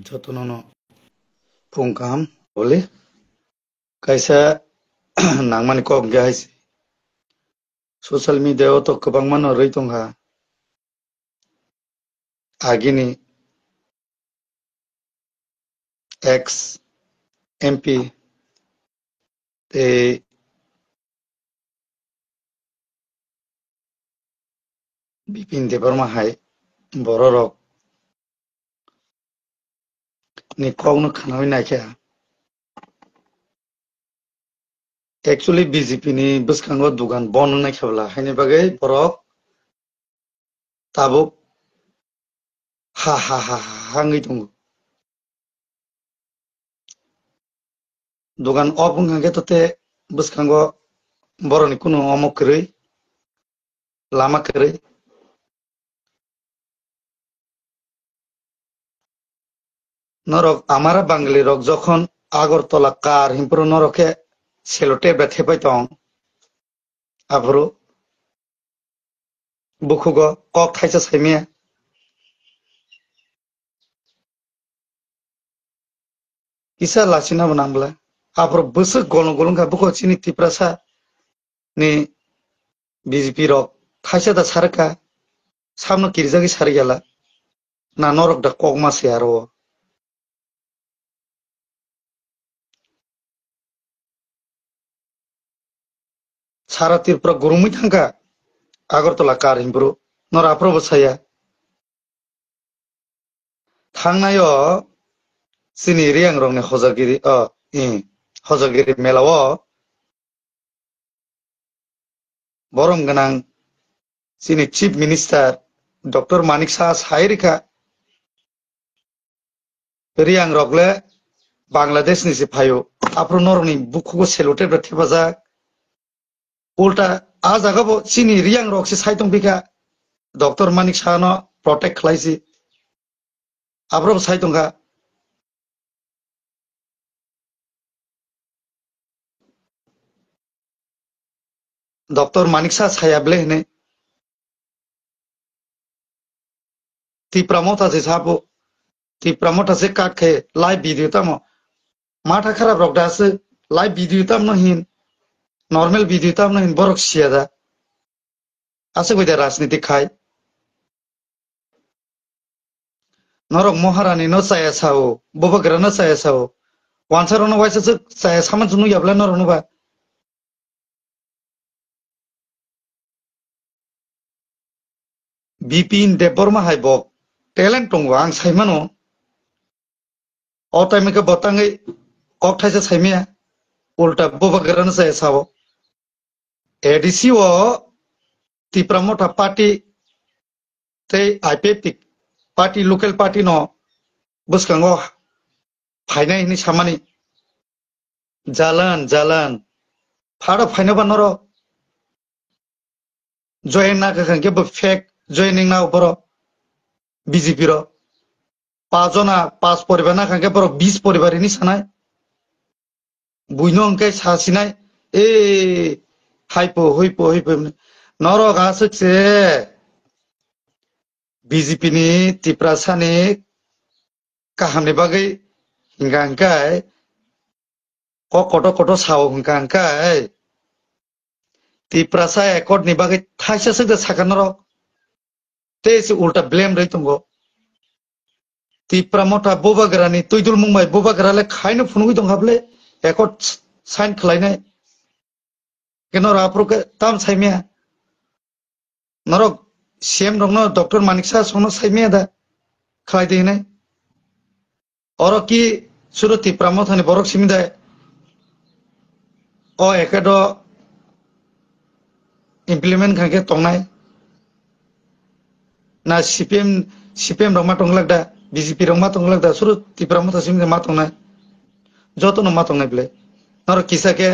যতন pungkam boleh kaisa nangmani kok guys social media to kobang mano roi tongha agini ex MP te Bipin Debarma hai bororok ni kok no khanoi naikha actually BJP ni buskango dugan bon naikhabla haini bagai borok tabuk ha hangi tongo dugan opung hange tote buskango boroni kuno omok krei lama krei norok amara bangali rok jokhon Agartala কার হিমপুর নরকে সেলোটে বেথে পাইতং আবরো বুখুগ কক থাইসা সাইমিয়া কিসা লাসিনা বনামলা আবরো বসে গলং গলং কা বুখো চিনি তিপ্রাসা নি বিজেপি রক থাইসা দা সারকা সামনো কিরজাগি সারি গেলা না নরক দা কক মাসে আরো সারা ত্রিপুরা গরমই থাকা আগরতলা কার হিমপুর নর আপ্রব সাইয়া থাংনায় চিনি রিয়াং রংনি হজাগিরি মেলাও বরম গনাং চিনি chief minister doctor Manik Saha সাইরিকা Reang রগলে Bangladesh নিছে ফায়ো আপ্র নরনি বুকুগো সেলোটে ব্রেথেবাজাক উল্টা আজ আগাবো চিনি রিয়াং রকসি সাইতং বিকা ডক্টর মানিক সাহানো প্রটেক্ট খালাইছি আব্রব সাইতংকা ডক্টর মানিক সাহা সায়াবলে হেনে তিপ্রামতা যে সাবো তিপ্রামতা যে কাটখে লাইভ ভিডিও তামো মাথা খারাপ রকডা আছে লাইভ ভিডিও তাম নহিন নরমাল ভিডিও তাম নহিন বরক সিয়াদা আছে কইদা রাজনীতি খায় নরক মহারানী ন চায়া সাও ববগরা ন চায়া সাও ওয়ানসারনো ওয়াইসা চায়া সামান জুনু ইয়াবলা নরনুবা বিপিন দেববর্মা হাইবক ট্যালেন্ট দङ आं साइमानो अ टाइमके बताङै कक थाइसे साइमिया उल्टा बबगरानो साया साव एडिसी ओ तिप्रामोटा पार्टी ते आईपीएफ पार्टी लोकल पार्टी न बुसकांगो फाइनाय नि सामानि जालान फाड़ा फाइनोबा नरो जयन ना गखंगे ब फेक जयनिंग ना बर बीजेपी रो पाँचजना पाँच परिवार ना खांगे बर 20 परिवार नि सानाय बुइनो अंके सासिनाय ए हाइपो नरो गासकसे बीजेपी नि तिप्रासानि काहामनि बागै हिंगांकाय कटो साव हिंगांकाय तिप्रासा एकॉर्ड नि बागै थाइसा सगदा साखानरो तेसे उल्टा ब्लेम रही तुमको तिप्रामोटा बोबागरानी तुइदुल मुंबाई बोबागराले खाइनो फुनुगि दं हाबले एकॉर्ड साइन खलायनाय केनो राप्रोके ताम साइमिया नरो सीएम रंगनो डॉक्टर मानिक साहा सोनो साइमिया दा खलाय देने और की सुरो तिप्रामोटानि बरक सिमिदाय ओ एकेडो इम्प्लीमेंट खाके तंगनाय ना सीपीएम रंग मा तंगलागदा बीजेपी रंग मा तंगलागदा सुरु तिप्रामोटा सिमिदा मा तंगनाय जतो न मा तंगनाय ब्ले नरो किसाके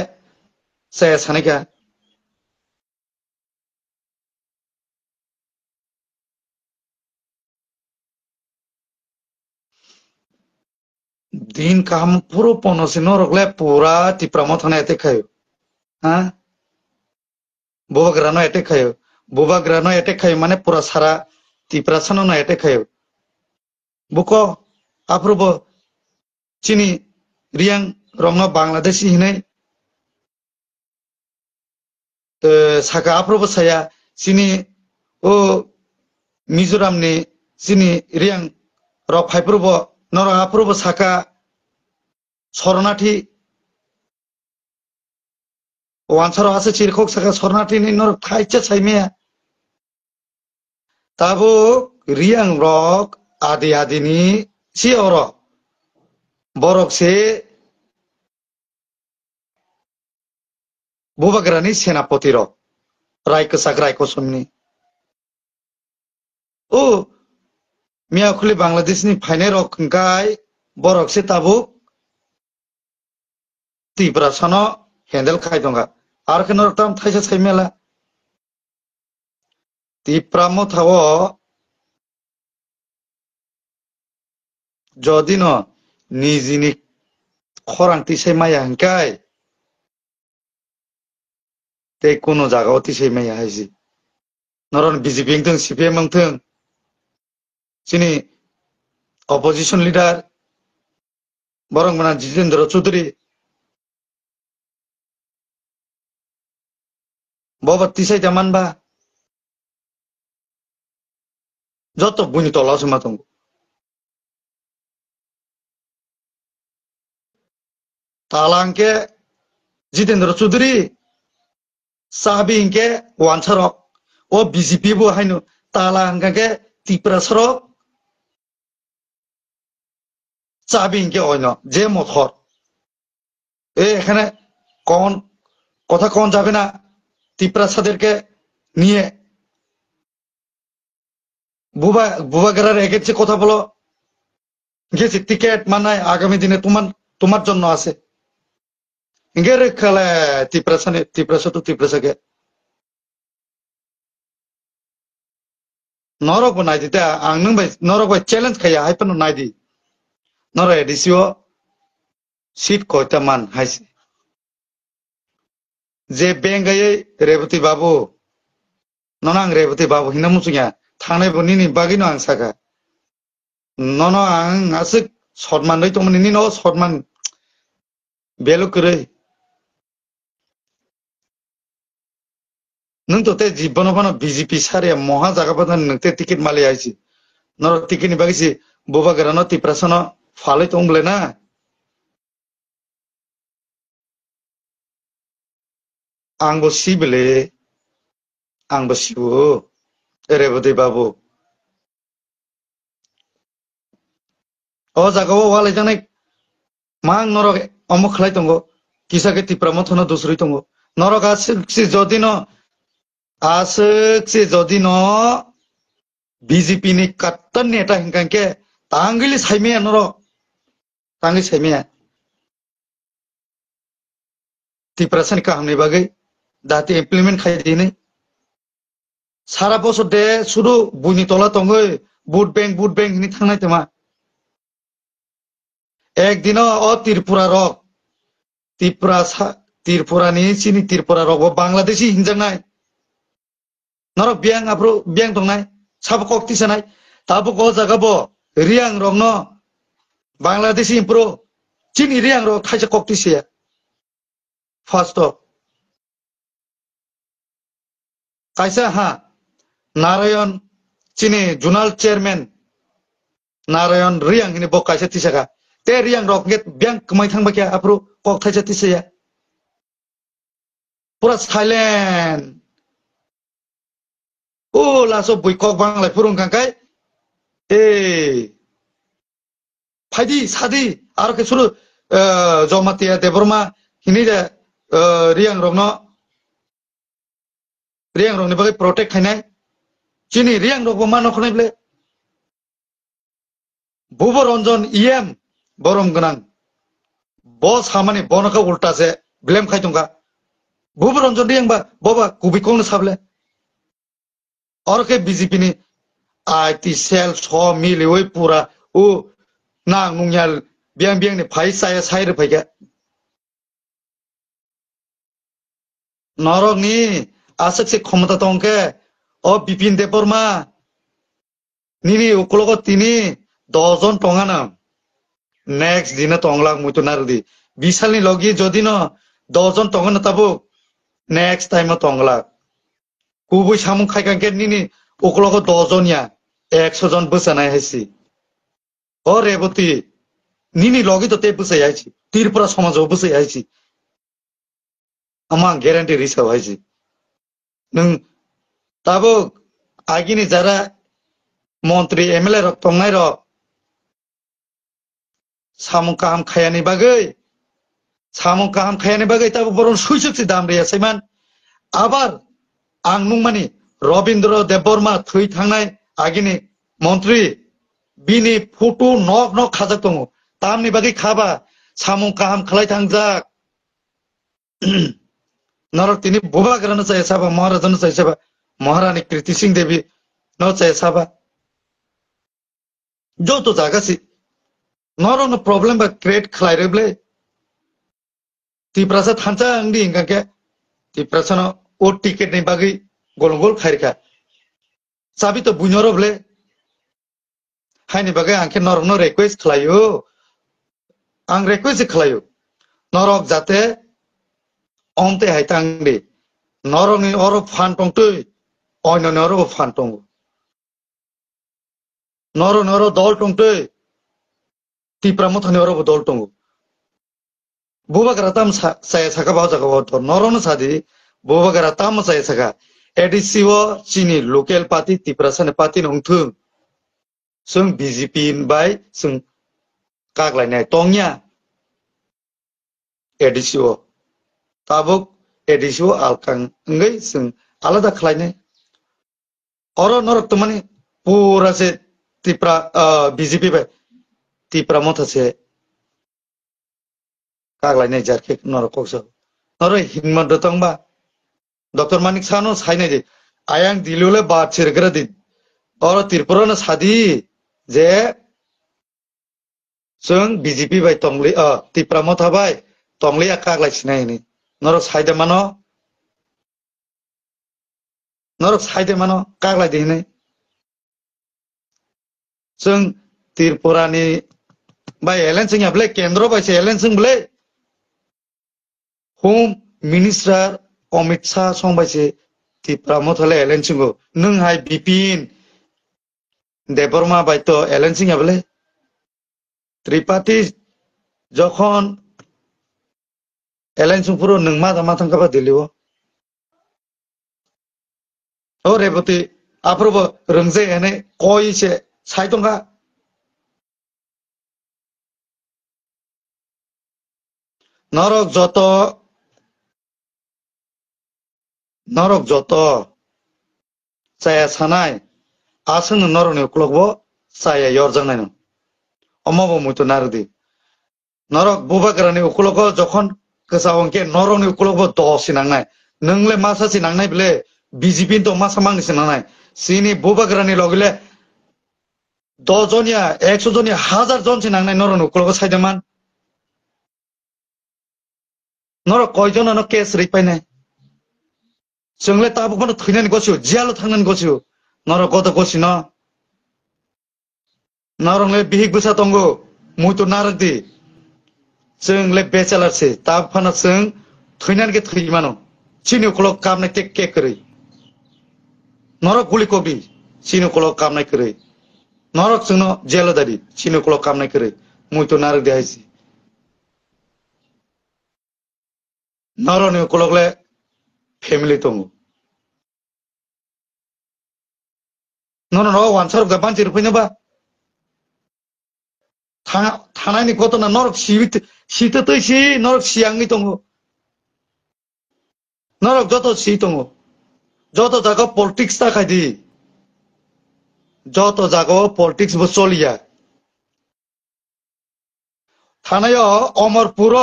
साया सानेका दिन काम पुरो पनोसे नरगले पूरा तिप्रामोटा ने अटैक खायो हां बोबाग्रानो अटैक खायो माने पूरा सारा तिप्रासानो न अटैक खायो बुको Aprobo chini riang rongno Bangladeshi hinai saka aprobo saya sini o Mizoram ni sini riang rok phaiprobo noro aprobo saka sornathi wansaro ase chirkhok saka sornathi ni nor thaicha saimea tabo riang rok adi adi ni si oro borok se bubagrani senapati rok rai kesak rai kosomni o miyakhuli Bangladesh ni phainai rok khai borok se tabo Tripura sano handle khai donga ar kenor tam thaisa saimela Tripura mo thawo jodi no nijini khorang tisai maya hangkai te kono jagao tisai maya haisi noron BJP thung CPM thung sini opposition leader borong mana Jitendra Chaudhary boba tisai jaman ba joto buni tola sema tongo talangke Jitendra Chaudhary sahabi inke wansarok o BJP bo haino talangke Tripura sarok sahabi inke oino je mothor এখানে কোন কথা কোন যাবে না Tripura সাদেরকে নিয়ে বুবাগারার এগেছে কথা বলো গেছে টিকেট মানায় আগামী দিনে তোমার জন্য আছে গেরে খেলে Tripura তো Tripura সাকে নরক বানাই দিতে আং নং বাই নরক বাই চ্যালেঞ্জ খাইয়া হাইপন নাই দি নর এডিসিও সিট কয়টা মান হাইছে যে বেঙ্গাই রেবতী বাবু ননাং রেবতী বাবু হিনা মুসুঙা থানাই বনিনি বাগিনো আং সাকা নন আং আসে সন্মান দই তমনি নি ন সন্মান বেলু করে নং তো তে জীবন বানো BJP সারে মহা জায়গা বাদান নতে টিকিট মালি আইছি নর টিকিট নি বাগিছি বুবাগারানো Tripura সানো ফালে তংবলে না आंबो सिबले आंबो सिबो রেবতী বাবু ও জাগাও ওয়ালে জানে মাং নরক অমুক খালাই তঙ্গ কিসাকে Tripura মথন দুসরি তঙ্গ নরক আসে যদি ন BJP ni kattan neta hingkanke tangili saimea noro tangi saimea Tripura sani kahamni bagai dati implement khai dini সারা বছর দে শুধু বুনি তোলা তঙ্গই বুট ব্যাংক হিনি থাংনাই তেমা একদিন ও ত্রিপুরা নি চিনি ত্রিপুরা রক বাংলাদেশি হিনজাংনাই নর বিয়াং দংনাই সাব কক্তি সানাই তাবো ক জাগাবো রিয়াং রংন বাংলাদেশি ইমপ্রো চিনি রিয়াং রক খাইছে কক্তি সিয়া ফার্স্ট কাইসা হা নারায়ণ চিনি জোনাল চেয়ারম্যান নারায়ণ রিয়াং হিনি বক কাইসা তিসাকা te riang rok get biang kemai thang bakya apro kok thaja tisaya pura silent o laso bui kok bang lai purung kangkai phaidi sadi aro ke suru jomatia deborma hini de riang rok ni bagai protect khainai chini riang rok ma no khonai ble bubo ranjan বরম গনাং বস Hamani বনকা উল্টাছে blame খাইতঙ্গা ভুবরঞ্জন রিয়াংবা বাবা কুবি কোন সাবলে অরকে BJP ni IT cell ছ মিলি ওই পুরা ও না নুংয়াল বিয়াং ni phi সায়া সাইরে ফাইগা নরক ni আসেছে ক্ষমতা তংকে ও বিপিন দেববর্মা নিনি ওকলগ তিনি 10 জন টঙ্গানা next dina tongla mutu nardi bisalni logi jodi no 10 জন tongna tabu next time tongla kubui samung khai kan nini okologo 10 জনিয়া 100 জন বসানাই হাইছি ও রেবতী নিনি লগে তো তে বসাই আইছি ত্রিপুরা সমাজও বসাই আইছি আমার গ্যারান্টি রিসাব আইছি নং তাবো আগিনি যারা মন্ত্রী এমএলএ রক তংনাই রক সামুং কাহাম খায়ানি বাগৈ তাবো বরং সুইসুকসি দাম রেয়াসাইমান আবার आं नुंमानि रबीन्द्र देबबर्मा थै थांनाय आगिनि मन्त्री बिनि फटो नक नक खाजाक दङ तामनि बागै खाबा सामुं काहाम खालाय थांजाक नरक तिनि बुबाग्रानो चाहे साबा महाराजानो चाहे साबा महारानी कृति सिंह देवी न चाहे साबा जो तो जागासि नरक प्रॉब्लम बा क्रिएट खालायरेब्ले तिप्रासा थांचा आंदि इंगाके तिप्रासानो ओ टिकेट नि बागै गलंगल खायरखा साबि तो बुഞ്ഞरबले हायनि बागै आंखे नरकनो रिक्वेस्ट खालायो आं रिक्वेस्ट खालायो नरक जाते अमते हायतांदि नरकनि अरब फान टंतै अयननि अरब फान टंग नरकनि अरब दल टंतै तिप्रामथनि अरब दल टंग बुबाग्रा ताम साया साका बाव जागा बाव तो नरकनो सादि बुबाग्रा ताम साया साका एडिसिओ चीनी लोकल पार्टी तिप्रासानि पार्टी नंथों जों बीजेपी बाय जों कागलायनाय तंया एडिसिओ ताबुक एडिसिओ आलकांगै जों आलादा खालायनाय और नरक तो माने पूरा से तिप्रा बीजेपी बाय तिप्रा मथासे कागलायनाय जारखे नरक कोसो नरक हिममत दतंबा डॉक्टर मानिक सानो साइने दे आयांग दिलोले बात छिरगरा दि और त्रिपुरा न सादी जे जों बीजेपी बाय तंगली तिप्रा मथा बाय तंगली कागलाय सिनाय नि नरक साइदे मानो कागलाय देने जों त्रिपुरानि बाय एलेन जों याबले केंद्र बाय से एलेन जों बले होम मिनिस्टर अमित शाह संबायसे तिप्रा मथले एलेन सिंगो नों हाय बिपिन देबबर्मा बाय तो एलेन सिंह याबले त्रिपाठी যখন एलेन सिंहपुरो नों मा दामा थांखाबा दिलिओ ओ रेबती आप्रबो रंजे एने कइसे साइदंगा नरक जत चाया सानाय आसन नरकनि उक्लगबो चाया यरजांनाय न अमाबो मुइतो नारदि नरक बुबाग्रानि उक्लग जखन गोसावंके नरकनि उक्लगबो दसि नांनाय नोंले मासासि नांनाय बले बीजेपी तो मासा मांगनिसि नांनाय सिनि बुबाग्रानि लगले 10 जनिया 100 जनिया 1000 जनसि नांनाय नरकनि उक्लग साइदमान नरक कयजनानो केस रिपायनाय जोंले ताबुखौनो थैनानै गसियो जियाल थांनानै गसियो नरक गत गसि न नरकले बिहिक बुसा दंगो मुइतो नारदि जोंले बेचालारसि ताबफाना जों थैनानै के थैमानो सिनि उक्लग कामनाय टेक के करै नरक गुलि कबि सिनि उक्लग कामनाय करै नरक जोंनो जेल दारि सिनि उक्लग कामनाय करै मुइतो नारक देहायसि नरकनि उक्लगले फेमिली दङ नरक वानसार गाबान जिरफैनोबा थानायनि घटना नरक सिथोतैसि नरक सियांनि दङ नरक जत सि दङ जत जागा पलिटिक्स थाखायदि जत जागा पलिटिक्स बो चलिया थानायाव अमरपुर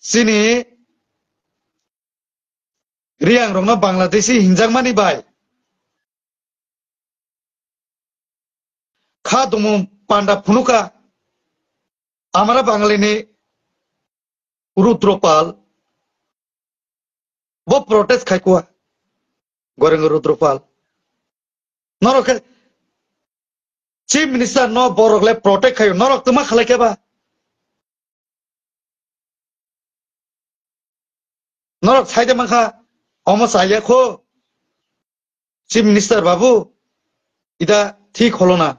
सिनि रियांग रंना बांग्लादेशी हिंजांमानि बाय खा दमु पांडा फुनुका आमारा बांगालीनि रुद्रपाल वो प्रोटेस्ट खायकुआ गोरेंग रुद्रपाल नरक चीफ मिनिस्टर न बरगले प्रोटेक्ट खायो नरक तो मा खालायकेबा নরক সাইডে মাখা অমো চাইয়াখো চিফ মিনিস্টার বাবু এটা ঠিক হলো না।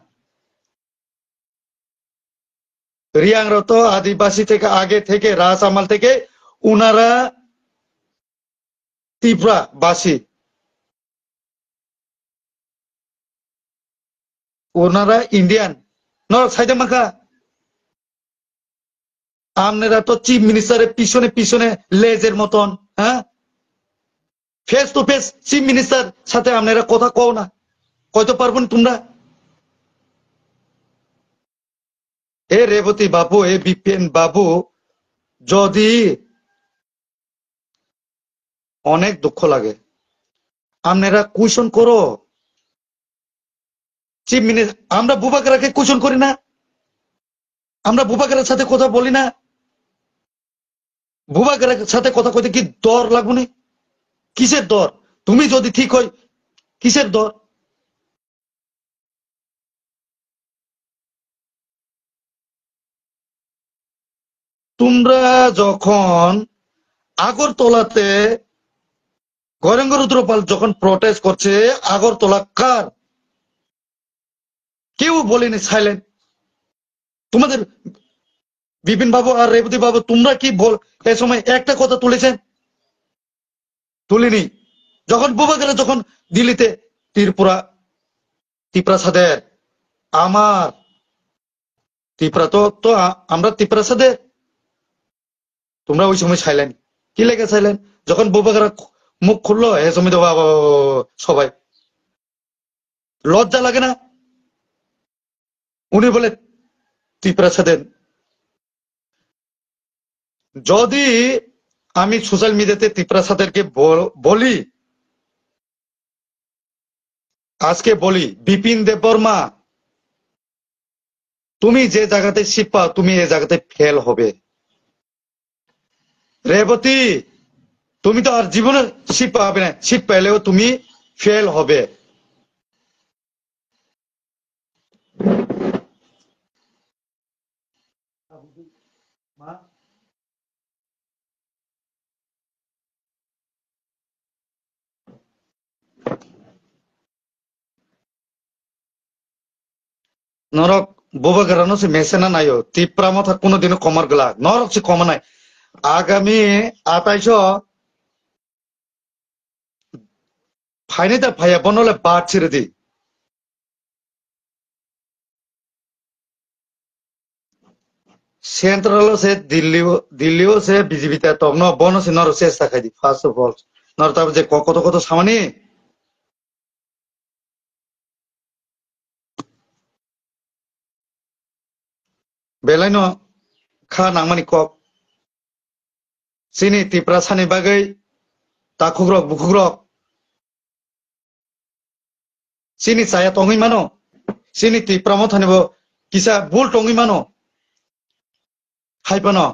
রিয়াংরা তো আদিবাসী থেকে আগে থেকে রাজ আমাল থেকে উনারা ত্রিপুরা বাসী, ওনারা ইন্ডিয়ান। নরক সাইডে মাখা আপনারা তো চিফ মিনিস্টারের পিছনে পিছনে লেজের মতন, হ্যাঁ, face to face chief minister সাথে আপনারা কথা কও না, কইতে পারবেন তোমরা? এ রেবতী বাবু, এ বিপিএন বাবু, যদি অনেক দুঃখ লাগে, আপনারা কুশন করো চিফ মিনিস্টার। আমরা বুবাকারকে কুশন করি না? আমরা বুবাকারের সাথে কথা বলি না? বুবাকারের সাথে কথা কইতে কি দর লাগুনি? কিসের দর? তুমি যদি ঠিক হয় কিসের দর? তোমরা যখন আগরতলাতে গৌরাঙ্গ রুদ্রপাল যখন প্রটেস্ট করছে, আগরতলা কার? কেউ বলেনি, সাইলেন্ট। তোমাদের বিপিন বাবু আর রেবতী বাবু তোমরা কি বল এই সময় একটা কথা তুলেছেন? তুলিনি। যখন বুবাকারে যখন দিল্লিতে ত্রিপুরা ত্রিপ্রাসাদের আমার ত্রিপুরা তো তো আমরা ত্রিপ্রাসাদের, তোমরা ওই সময় সাইলেন্ট। কি লেগে সাইলেন্ট? যখন বুবাকারা মুখ খুললো এ সময় তো বাবা সবাই লজ্জা লাগে না? উনি বলে ত্রিপ্রাসাদের। যদি আমি সোশ্যাল মিডিয়াতে ত্রিপ্রাসাদেরকে বলি, আজকে বলি বিপিন দেববর্মা, তুমি যে জায়গাতে শিপ পাও তুমি এই জায়গাতে ফেল হবে। রেবতী, তুমি তো আর জীবনে শিপ পাবে না, শিপ পেলেও তুমি ফেল হবে। নরক বুবাগারানো সে মেসেনা নাইও তিপ্রা মথা কোনোদিনও কমার গলা নরক সে কমা নাই। আগামী 28 ফাইনেটা ভাইয়া বনলে বাদ ছেড়ে দি। সেন্ট্রাল সে দিল্লিও সে বিজেপিতে তো ন বন সে নর শেষ থাকাই দি ফার্স্ট অফ অল। নর তারপর যে কত কত সামানি বেলাইনো খা নাংমানি কক সিনি তিপ্রা সানি বাগै তাকুগ্রক বুকুগ্রক সিনি চায়া টঙै মানো সিনি তিপ্রা মথানিবো কিসা বুল টঙै মানো হাইপানো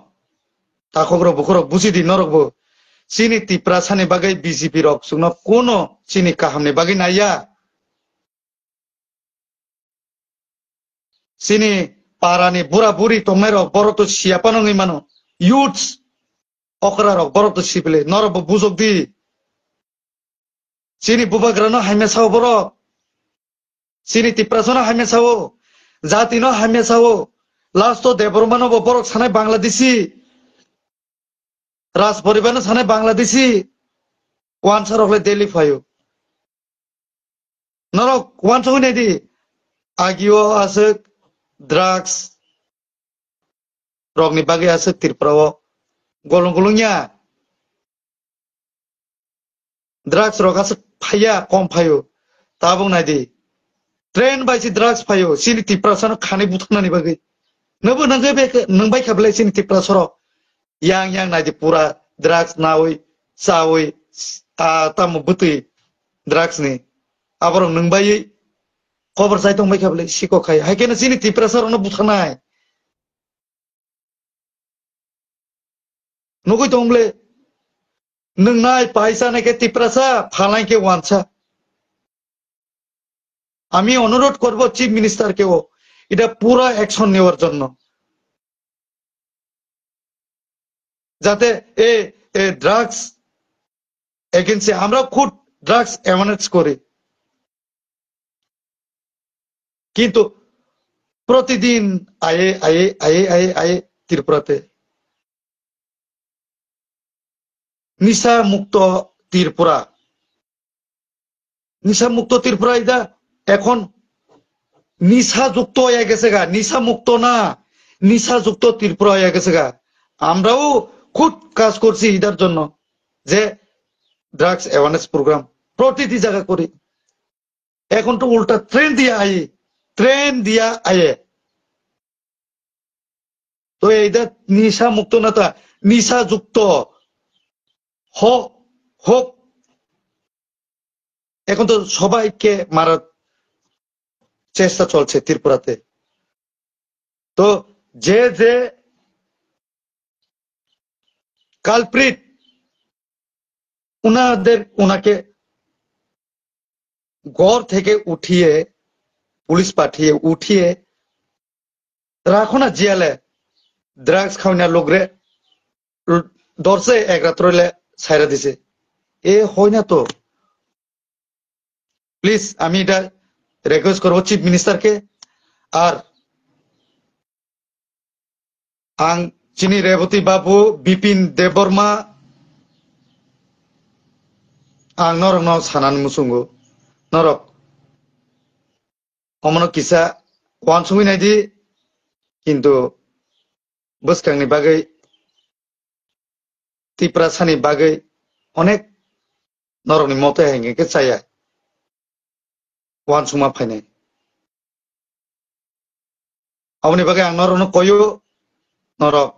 তাকুগ্রক বুকুগ্রক বুঝিদি নরকবো সিনি তিপ্রা সানি বাগै বিজেপি রক সুनो কোনো সিনি কাহামনি বাগै নাইয়া সিনি পারানি বুড়া বুড়ি টংনাই রক বড় তো সিয়াপানङै মানো ইউথস অকরা রক বড় তো সিপলে নরব বুজক দি সিনি বুবাগ্রানো হাইমে সাও বড় সিনি তিপ্রাসনা হাইমে সাও জাতিনো হাইমে সাও লাস্ট তো দেবরমানো বড় সানাই বাংলাদেশি রাজ পরিবারনো সানাই বাংলাদেশি ওয়ান সার হলে দিল্লি ফায়ো নরক ওয়ান সঙ্গে নাই দি আগিও আছে ড্রাগস রগনি বাগে আছে ত্রিপুরাও গলং গলংয়া ড্রাগস রগ আছে ফাইয়া কম ফায়ো তাবং নাই দি ट्रेन बायसि ड्राग्स फायो सिनि टिप्रासानो खानै बुथारनानै बागै नोबो नंगै बे नोंबाय खाबले सिनि टिप्रासरो yang yang नायदि पुरा ड्राग्स नावै सावै ताम बुतै ड्राग्स नि आबर नोंबाय खबर साइ दंबाय खाबले सिको खाय हायकेनो सिनि टिप्रासरोनो बुथारनाय नगै दंब्ले नोंनाय पाइसा नायके टिप्रासा फालायके वानसा আমি অনুরোধ করব চিফ মিনিস্টারকেও এটা পুরো অ্যাকশন নেওয়ার জন্য, যাতে এই ড্রাগস এগেন্সে আমরা খুব ড্রাগস অ্যাওয়ারনেস করি, কিন্তু প্রতিদিন আয়ে আয়ে আয়ে আয়ে আয়ে ত্রিপুরাতে নিশা মুক্ত ত্রিপুরা, নিশা মুক্ত ত্রিপুরা এটা এখন নিশা যুক্ত হয়ে গেছে গা, নিশা মুক্ত না, নিশা যুক্ত ত্রিপুরা হয়ে গেছে গা। আমরাও খুব কাজ করছি এটার জন্য, যে ড্রাগস অ্যাওয়ারনেস প্রোগ্রাম প্রতিটি জায়গা করি। এখন তো উল্টা ট্রেন দিয়া আই, ট্রেন দিয়া আয়ে। তো এইটা নিশা মুক্ত না, তা নিশা যুক্ত হোক হোক। এখন তো সবাইকে মারার চেষ্টা চলছে ত্রিপুরাতে। তো যে যে কালপ্রিট, ওনাকে ঘর থেকে উঠিয়ে, পুলিশ পাঠিয়ে উঠিয়ে রাখো না জিয়ালে। ড্রাগস খাওয়া লোকরে ধরছে, এক রাত রইলে ছাইরা দিছে। এ হয় না তো। প্লিজ আমি এটা রিকোয়েস্ট করবো চিফ মিনিস্টারকে, আর আং চিনি রেবতী বাবু, বিপিন দেববর্মা, আং নরক ন সানান মুসুঙ্গু নরক অমন কিসা ওয়ান সুমি নাইদি, কিন্তু বসকাंनि বাগै ত্রিপুরা সানি বাগै অনেক নরকनि মতে हेंगे चाया ওয়ান সুমা ফাইनाय। अबनि बागै आं नरकनो कयो नरक